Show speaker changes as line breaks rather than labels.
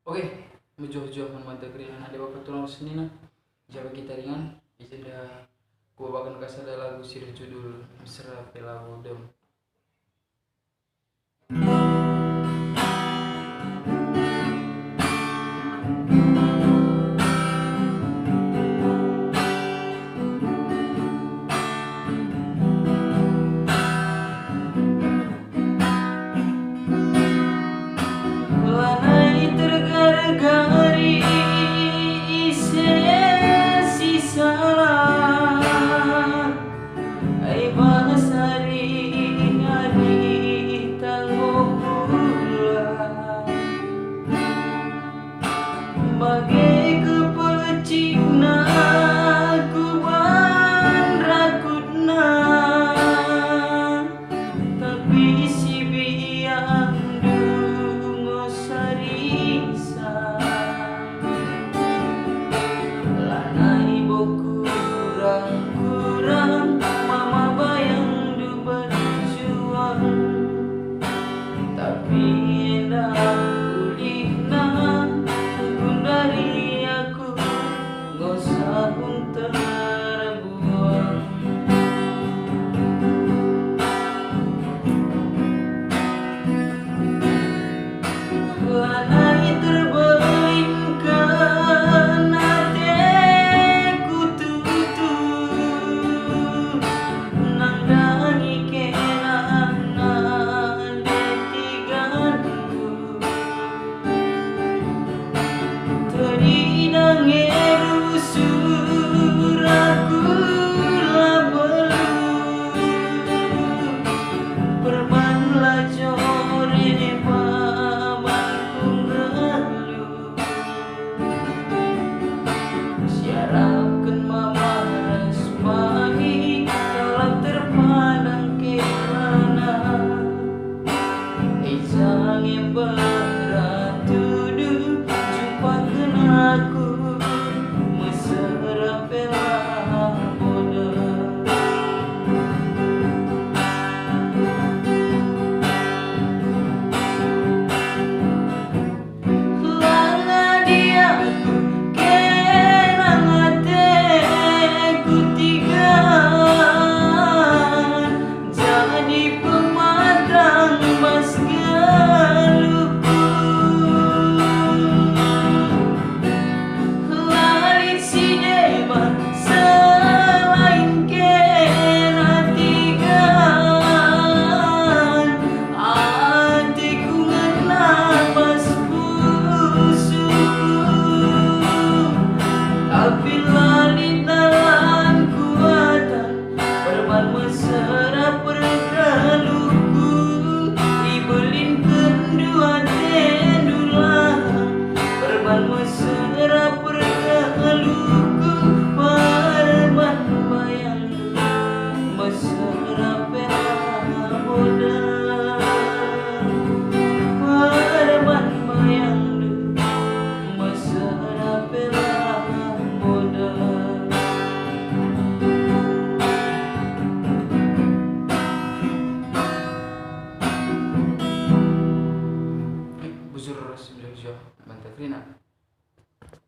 Oke, mujo-jo mantap keringan ada bapak tulang sini nah. Jawa kita ringan, ijeda gua bahkan kasada lagu sirih judul Mesra Pelago Dem. Lanai tergar-gari ise sisalah ai basari adi tanggula bagai kepelecikna kuban rakutna tapi si biang dungo sarisa lanai boku kurang-kurang mama bayang du berjuang tapi enak kulihna dari aku ngosah terbuang lanai terbelingkan hatiku tutup nandangi kenana detiganku terinang erusur aku labelu perban lajore pamanku ngelu siarapkan mama resmani telah terpandang kelana ijang yang berat tuduh jumpakan aku mesra pelago langa diaku kenang hatiku tigaan jadi pematang mas galuku lalit si dewa selain kena tigaan hatiku ngenapas pusuku tapi lalit dalam kuatan perban mesra pergaluku ibelin kedua tendulah perban mesra pergaluku perban bayang mesra